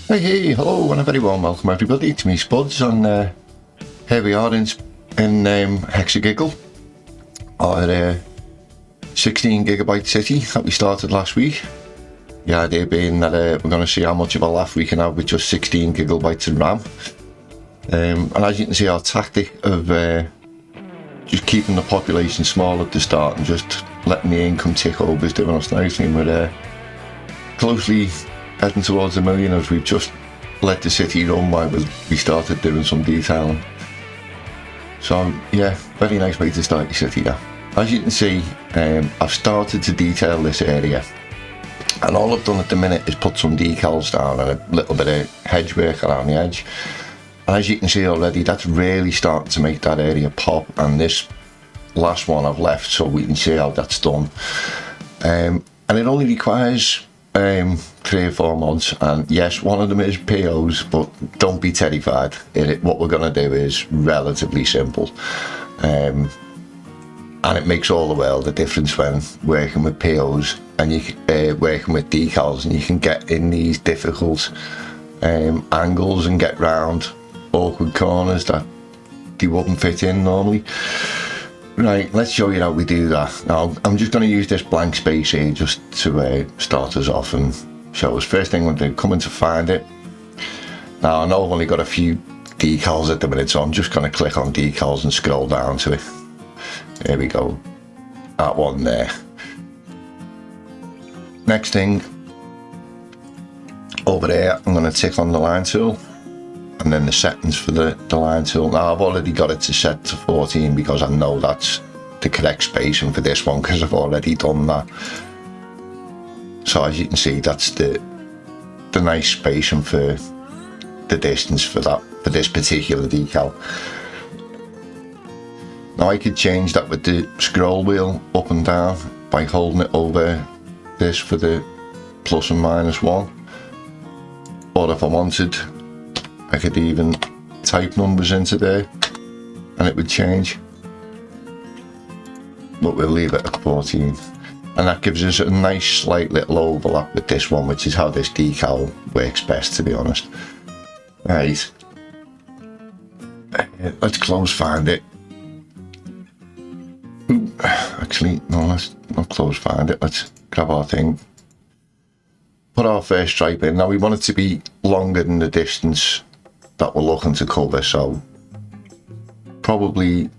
Hey, hello, and a very warm welcome everybody to me, Spuds, and here we are in Hexagiggle, our 16 gigabyte city that we started last week. The idea being that we're going to see how much of a laugh we can have with just 16 gigabytes of RAM. And as you can see, our tactic of just keeping the population small at the start and just letting the income tick over is doing us nicely. We're closely heading towards 1 million as we've just let the city run while we started doing some detailing. So yeah, very nice way to start your city there. As you can see, I've started to detail this area, and all I've done at the minute is put some decals down and a little bit of hedge work around the edge. And as you can see already, that's really starting to make that area pop, and this last one I've left so we can see how that's done. And it only requires 3 or 4 months, and yes, one of them is POs, but don't be terrified. What we're going to do is relatively simple, and it makes all the world a difference when working with POs and working with decals, and you can get in these difficult angles and get round awkward corners that they wouldn't fit in normally. Right, let's show you how we do that. Now, I'm just going to use this blank space here just to start us off and show us. First thing I'm going to do, come in to find it. Now, I know I've only got a few decals at the minute, so I'm just going to click on decals and scroll down to it. There we go, that one there. Next thing, over there, I'm going to tick on the line tool, and then the settings for the line tool. Now I've already got it to set to 14 because I know that's the correct spacing for this one, because I've already done that. So as you can see, that's the nice spacing for the distance for this particular decal. Now I could change that with the scroll wheel up and down by holding it over this for the plus and minus 1. Or if I wanted, I could even type numbers into there and it would change, but we'll leave it at 14, and that gives us a nice slight little overlap with this one, which is how this decal works best, to be honest. Right, let's close find it. Ooh, actually no, let's not close find it, let's grab our thing, put our first stripe in. Now we want it to be longer than the distance that we're looking to cover, so probably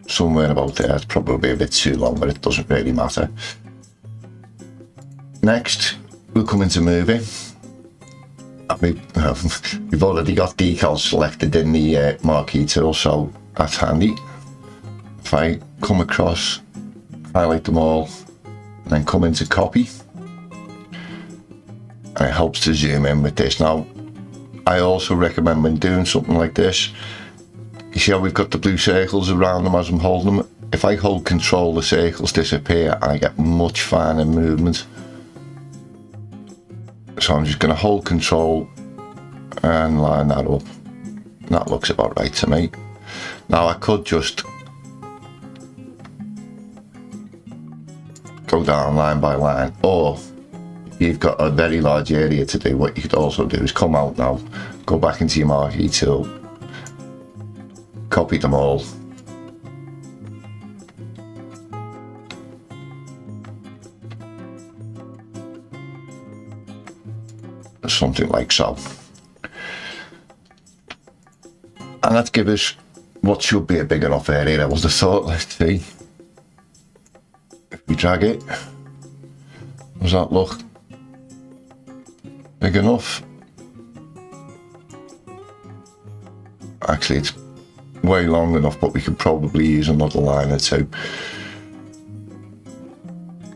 somewhere about there. It's probably a bit too long, but it doesn't really matter. Next, we'll come into movie. We've already got decals selected in the marquee tool, so that's handy. If I come across, highlight them all, and then come into copy, and it helps to zoom in with this. Now, I also recommend when doing something like this, you see how we've got the blue circles around them as I'm holding them? If I hold control, the circles disappear and I get much finer movement. So I'm just going to hold control and line that up. And that looks about right to me. Now I could just go down line by line, or you've got a very large area to do, what you could also do is come out now, go back into your marquee tool, copy them all, something like so, and that gives us what should be a big enough area. That was the thought. Let's see if we drag it, does that look big enough? Actually, it's way long enough, but we could probably use another line or two,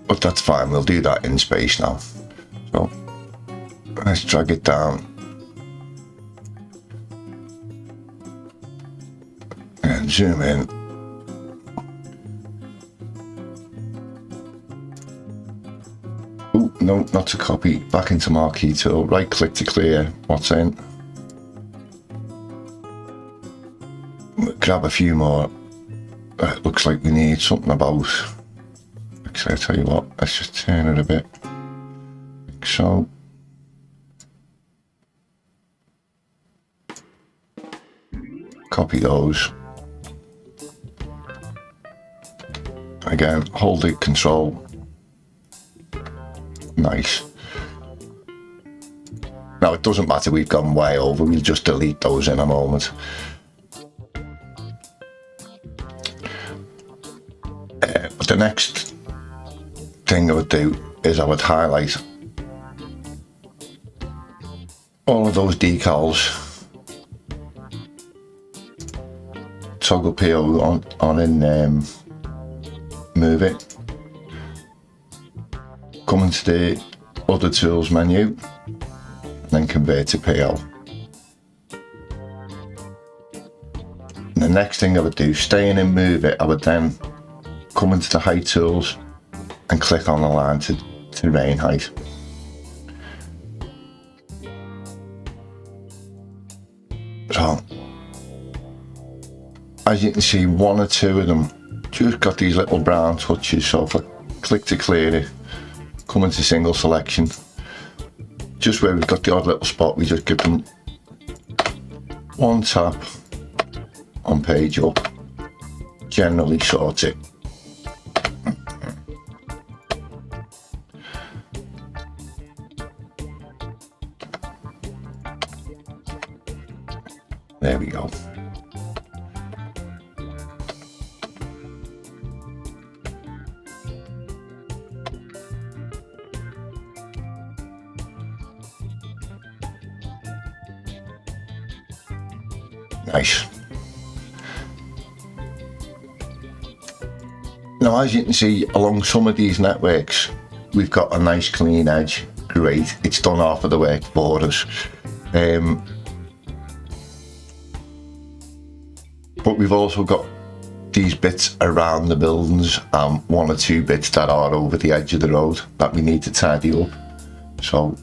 but that's fine, we'll do that in space now. So let's drag it down and zoom in. Oh no, not to copy, back into marquee tool, right click to clear what's in. Grab a few more. It looks like we need something about, actually I'll tell you what, let's just turn it a bit like so. copy those. Again, hold the control. Nice. Now it doesn't matter, we've gone way over, we'll just delete those in a moment. But the next thing I would do is I would highlight all of those decals, toggle PO on in move it, come into the other tools menu, then convert to PO. And the next thing I would do, staying in move it, I would then come into the height tools and click on the line to terrain height. So, as you can see, one or two of them just got these little brown touches, so if I click to clear it, come into single selection, just where we've got the odd little spot, we just give them one tap on page up, generally sorts it. There we go. Nice. Now, as you can see, along some of these networks, we've got a nice clean edge. Great, it's done half of the work for us. But we've also got these bits around the buildings and one or two bits that are over the edge of the road that we need to tidy up. So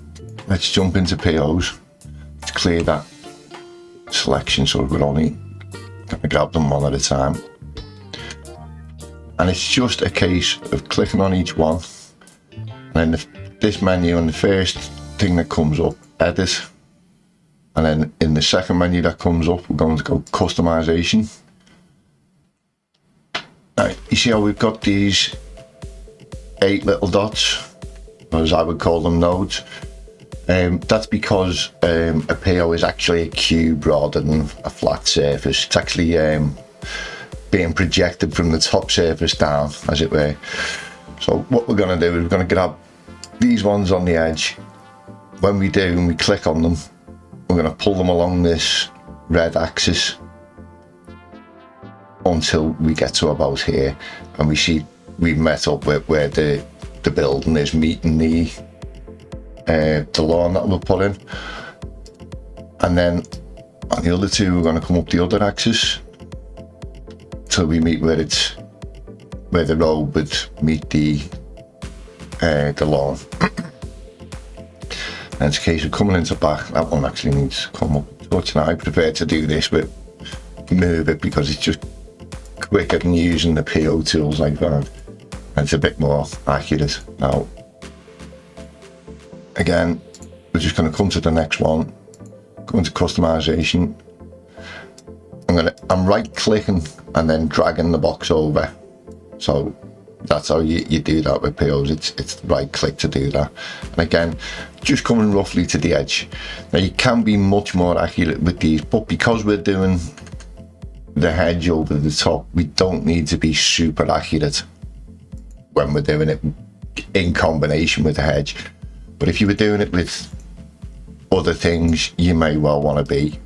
let's jump into POs. Let's clear that selection so we're only going to grab them one at a time. And it's just a case of clicking on each one. And then this menu, and the first thing that comes up, edit. And then in the second menu that comes up, we're going to go customization. Now, you see how we've got these 8 little dots, or as I would call them, nodes. That's because a PO is actually a cube rather than a flat surface. It's actually being projected from the top surface down, as it were. So what we're going to do is we're going to grab these ones on the edge. When we do, and we click on them, we're going to pull them along this red axis until we get to about here, and we see we've met up with where the building is meeting the lawn that we'll put in. And then on the other two, we're going to come up the other axis till we meet where the road would meet the lawn. And it's a case of coming into back. That one actually needs to come up. Fortunately, I prefer to do this with move it because it's just quicker than using the PO tools I found, and it's a bit more accurate. Now, again, we're just going to come to the next one, go into customization. I'm right clicking and then dragging the box over. So that's how you do that with POs. It's right click to do that. And again, just coming roughly to the edge. Now you can be much more accurate with these, but because we're doing the hedge over the top, we don't need to be super accurate when we're doing it in combination with the hedge. But if you were doing it with other things, you may well want to be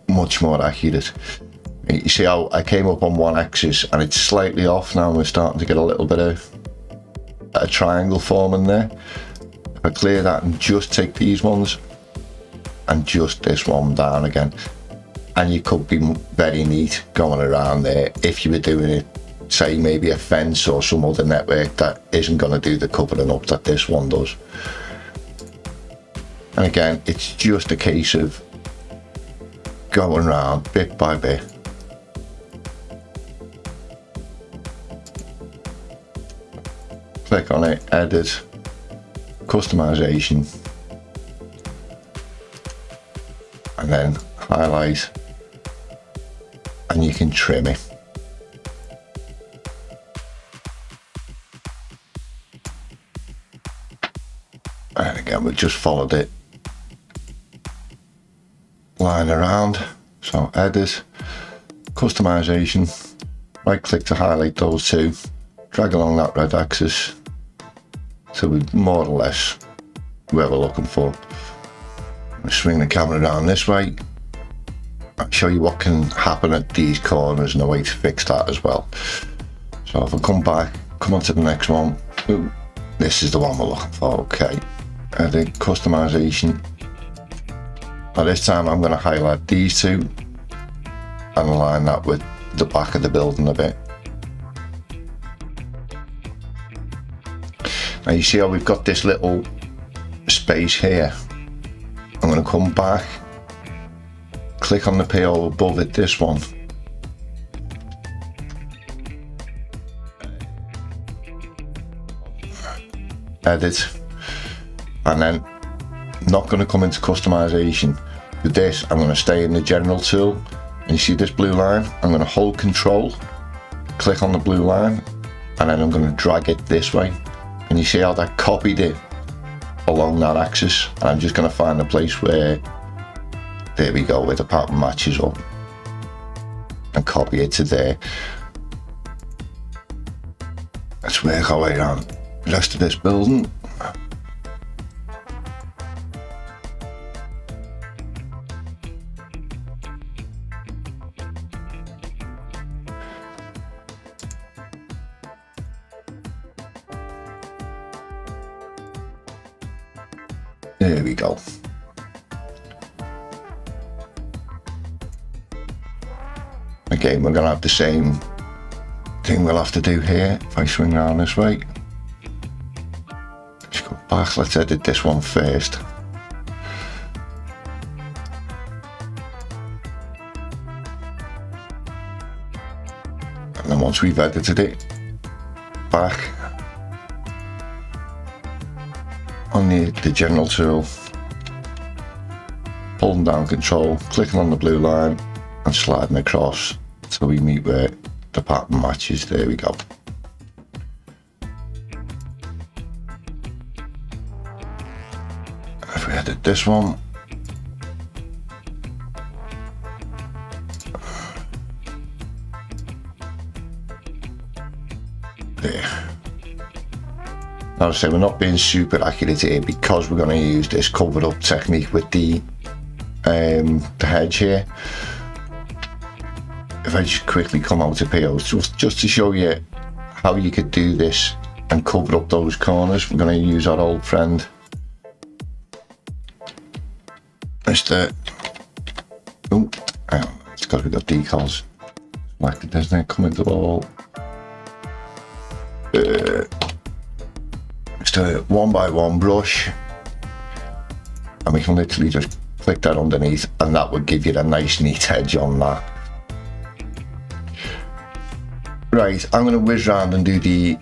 much more accurate. You see how I came up on one axis and it's slightly off now, and we're starting to get a little bit of a triangle forming there. If I clear that and just take these ones and just this one down again, and you could be very neat going around there if you were doing it, say maybe a fence or some other network that isn't going to do the covering up that this one does. And again, it's just a case of going around bit by bit. Click on it, edit, customization, and then highlight, and you can trim it. And again, we just followed it line around. So edit, customization, right click to highlight those two, drag along that red axis so we more or less where we're looking for. Swing the camera down this way. I'll show you what can happen at these corners and a way to fix that as well. So if I come back, come on to the next one. Ooh, this is the one we're looking for. Okay, edit, customization. Now this time I'm going to highlight these two and align that with the back of the building a bit. Now you see how we've got this little space here. I'm going to come back, click on the PO above it, this one. Edit, and then not going to come into customization. With this, I'm going to stay in the general tool, and you see this blue line, I'm going to hold control, click on the blue line, and then I'm going to drag it this way, and you see how that copied it along that axis. And I'm just going to find a place where, there we go, where the pattern matches up, and copy it to there. Let's work our way around the rest of this building. There we go. Again, we're going to have the same thing we'll have to do here. If I swing around this way, let's go back, let's edit this one first. And then once we've edited it, back on the general tool, holding down control, clicking on the blue line and sliding across so we meet where the pattern matches. There we go. If we edit this one, there. Now I say we're not being super accurate here because we're going to use this cover up technique with the hedge here. If I just quickly come out to POs, just to show you how you could do this and cover up those corners, we're going to use our old friend Mr. Oh, hang on, it's because we've got decals selected, doesn't it? Come into all. Just a 1x1 brush, and we can literally just click that underneath, and that would give you a nice neat edge on that. Right, I'm going to whiz round and do the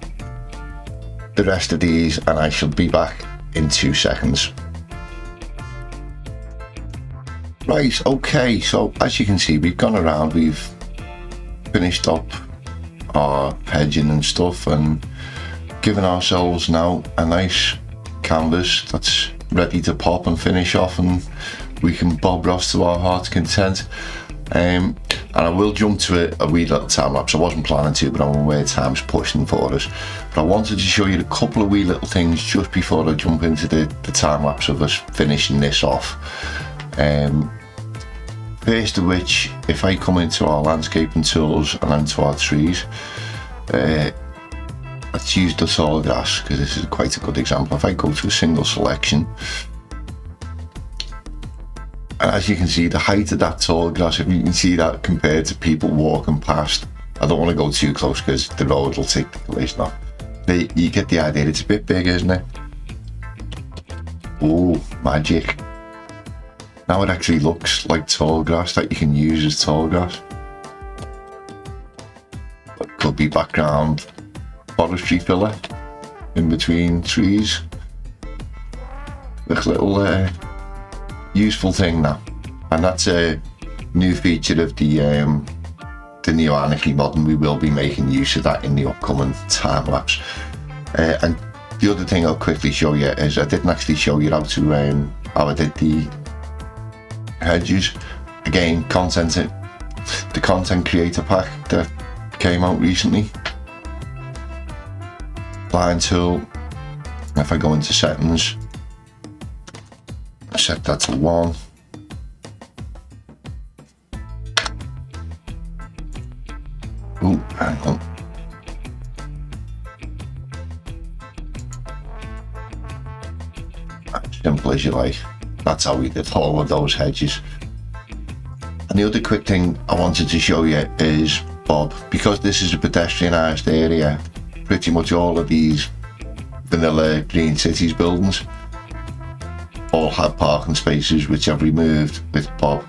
rest of these, and I shall be back in 2 seconds. Right, okay, so as you can see, we've gone around, we've finished up our hedging and stuff, and given ourselves now a nice canvas that's ready to pop and finish off, and we can bob Ross to our heart's content. And I will jump to a wee little time lapse. I wasn't planning to, but I'm aware time's pushing for us. But I wanted to show you a couple of wee little things just before I jump into the time lapse of us finishing this off. First of which, if I come into our landscaping tools and into our trees, let's use the tall grass because this is quite a good example. If I go to a single selection, and as you can see, the height of that tall grass, if you can see that compared to people walking past, I don't want to go too close because the road will take the collision off. You get the idea, it's a bit big, isn't it? Oh, magic. Now it actually looks like tall grass that you can use as tall grass. It could be background forestry filler in between trees. This little useful thing now, and that's new feature of the new Anarchy mod, and we will be making use of that in the upcoming time lapse. And the other thing I'll quickly show you is I didn't actually show you how I did the hedges. Again, the content creator pack that came out recently. Line tool. If I go into settings, I set that to 1. Oh, hang on. As simple as you like. That's how we did all of those hedges. And the other quick thing I wanted to show you is Bob, because this is a pedestrianised area, pretty much all of these vanilla Green Cities buildings all have parking spaces, which I've removed with Bob,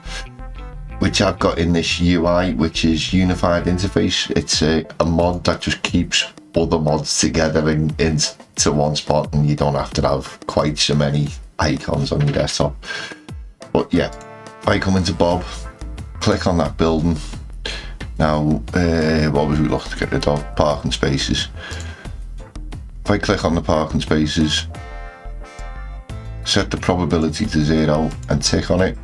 which I've got in this UI, which is Unified Interface. It's a mod that just keeps other mods together into one spot, and you don't have to have quite so many icons on your desktop. But yeah, if I come into Bob, click on that building. Now, what was we looking to get rid of? Parking spaces. If I click on the parking spaces, set the probability to 0 and tick on it.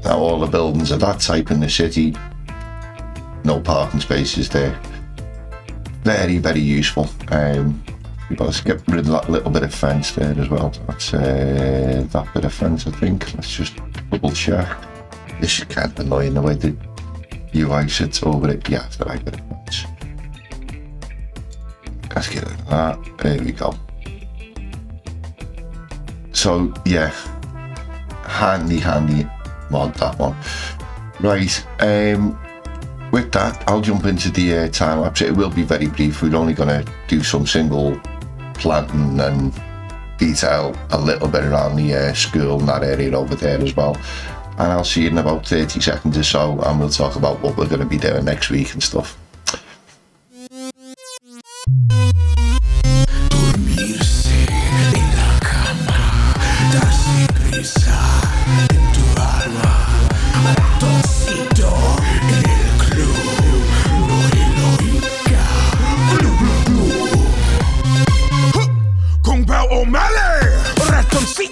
Now all the buildings of that type in the city, no parking spaces there. Very, very useful. Let's get rid of that little bit of fence there as well. That's that bit of fence, I think. Let's just double check. This is kind of annoying the way the UI sits over it. Yeah, it's the right bit of fence. Let's get rid of that. There we go. So yeah, handy mod, that one. Right, with that, I'll jump into the time lapse. It will be very brief. We're only going to do some single planting and detail a little bit around the school and that area over there as well. And I'll see you in about 30 seconds or so, and we'll talk about what we're going to be doing next week and stuff.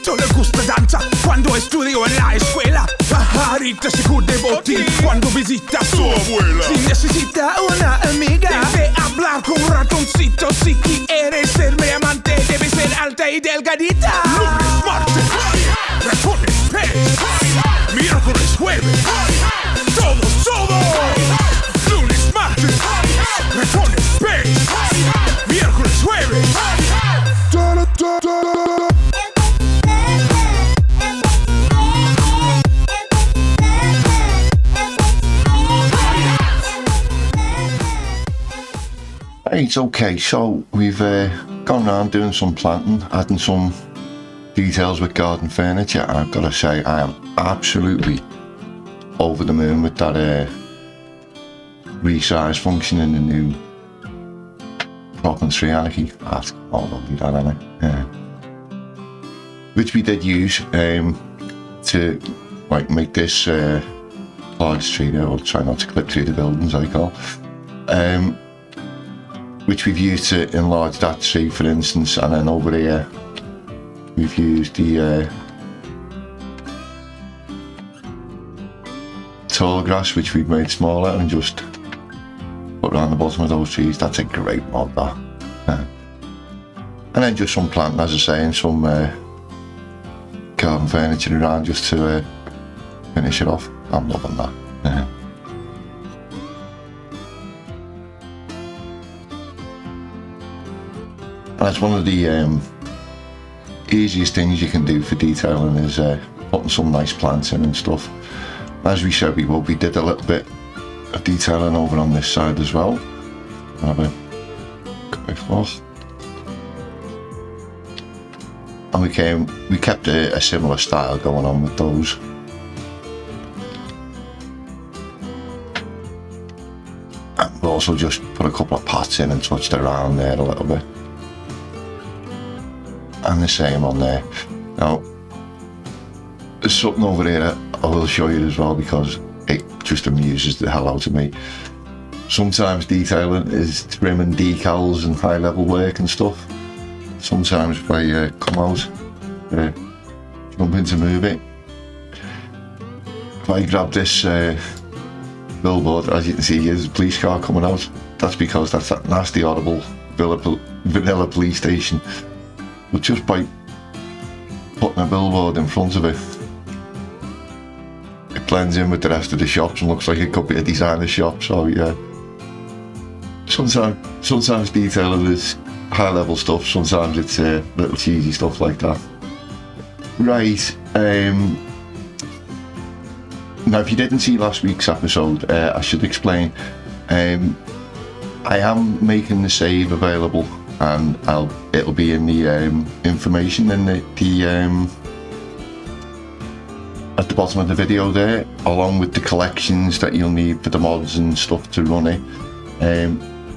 Le gusta danza cuando estudio en la escuela. Pajarita se cubre botín cuando visita a su abuela. Si necesita una amiga, debe hablar con un ratoncito. Si quiere ser mi amante, debe ser alta y delgadita. Lunes, martes, ratones, pez. Miércoles, jueves, todo. Lunes, martes, ratones, pez. Miércoles, jueves. Right, okay, so we've gone around doing some planting, adding some details with garden furniture, and I've got to say I am absolutely over the moon with that resize function in the new Problem 3 Anarchy. That's all lovely, that, isn't it? Yeah. Which we did use to like make this large tree there. I'll try not to clip through the buildings, I call. Which we've used to enlarge that tree, for instance, and then over here we've used the tall grass, which we've made smaller and just put around the bottom of those trees. That's a great mod, that. Yeah. And then just some planting, as I say, and some garden furniture around just to finish it off. I'm loving that. Yeah. That's one of the easiest things you can do for detailing is putting some nice plants in and stuff. As we said we did a little bit of detailing over on this side as well. Have a quick look. And we kept a similar style going on with those. And we also just put a couple of pots in and touched around there a little bit. And the same on there. Now, there's something over here I will show you as well, because it just amuses the hell out of me. Sometimes detailing is trimming decals and high level work and stuff. Sometimes if I come out, jump into movie, if I grab this billboard, as you can see there's a police car coming out. That's because that's that nasty horrible vanilla police station. But just by putting a billboard in front of it, it blends in with the rest of the shops and looks like it could be a designer shop. So yeah, sometimes detailing is high level stuff, sometimes it's little cheesy stuff like that. Right, now if you didn't see last week's episode, I should explain. I am making the save available, and it'll be in the information in the at the bottom of the video there, along with the collections that you'll need for the mods and stuff to run it.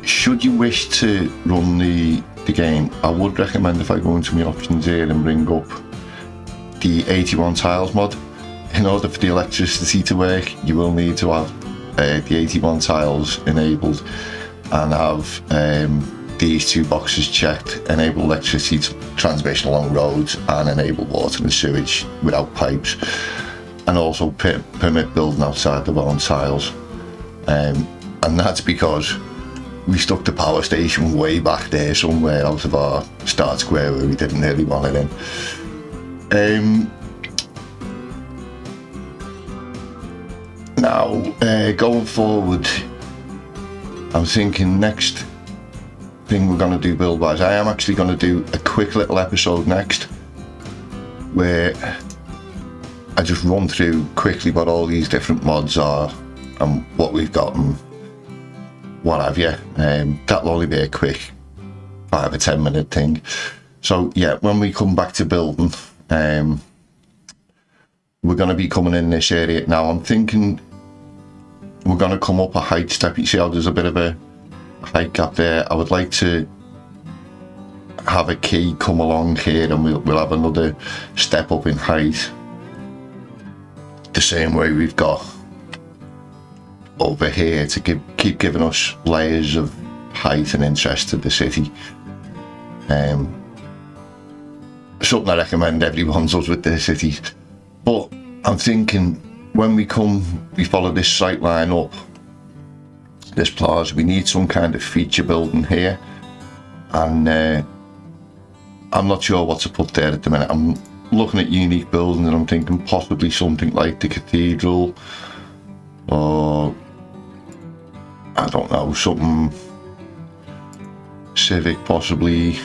Should you wish to run the game, I would recommend if I go into my options here and bring up the 81 tiles mod. In order for the electricity to work, you will need to have the 81 tiles enabled and have these two boxes checked: enable electricity transmission along roads and enable water and sewage without pipes, and also permit building outside the own tiles. And that's because we stuck the power station way back there somewhere out of our start square where we didn't really want it in. Now, going forward, I'm thinking next thing we're going to do build wise, I am actually going to do a quick little episode next where I just run through quickly what all these different mods are and what we've got and what have you. That'll only be a quick 5 or 10 minute thing. So yeah, when we come back to building, we're going to be coming in this area. Now I'm thinking we're going to come up a height step. You see how there's a bit of a height gap there? I would like to have a key come along here, and we'll have another step up in height the same way we've got over here to keep giving us layers of height and interest to the city. Something I recommend everyone does with their cities. But I'm thinking when we follow this sight line up, this plaza, we need some kind of feature building here, and I'm not sure what to put there at the minute. I'm looking at unique buildings and I'm thinking possibly something like the cathedral, or I don't know, something civic possibly.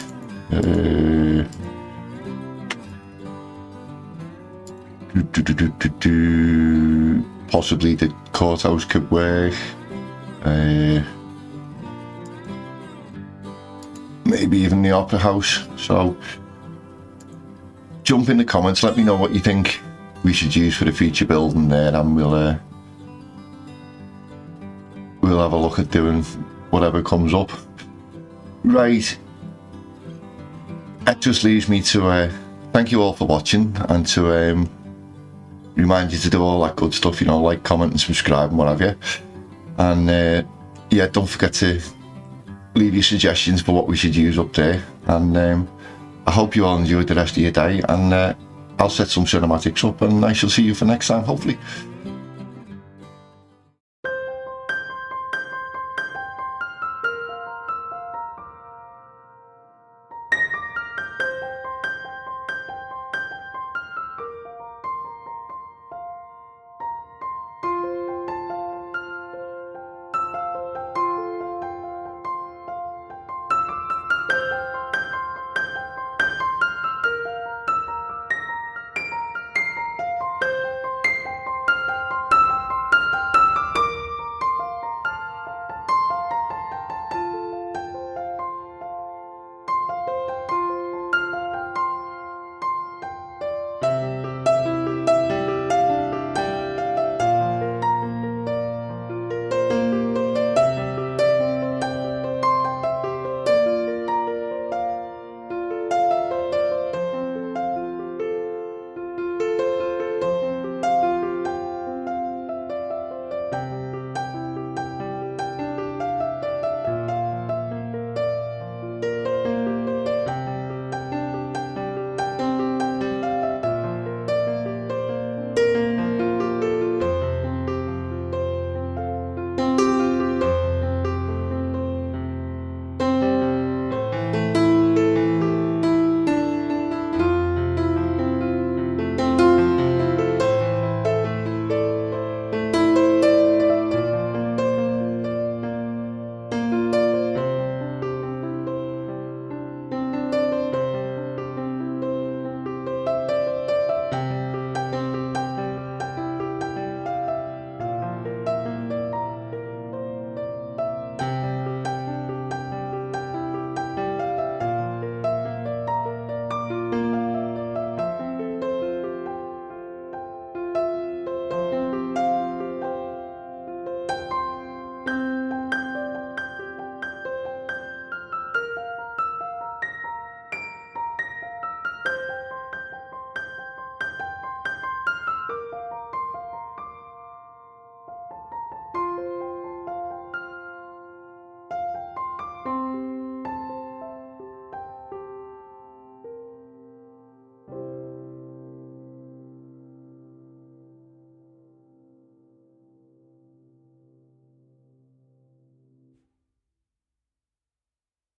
Possibly the courthouse could work. Maybe even the opera house. So jump in the comments, let me know what you think we should use for the feature building there, and we'll have a look at doing whatever comes up. Right, that just leaves me to thank you all for watching, and to remind you to do all that good stuff, you know, like, comment and subscribe and what have you. And yeah, don't forget to leave your suggestions for what we should use up there. And I hope you all enjoyed the rest of your day, and I'll set some cinematics up, and I shall see you for next time, hopefully.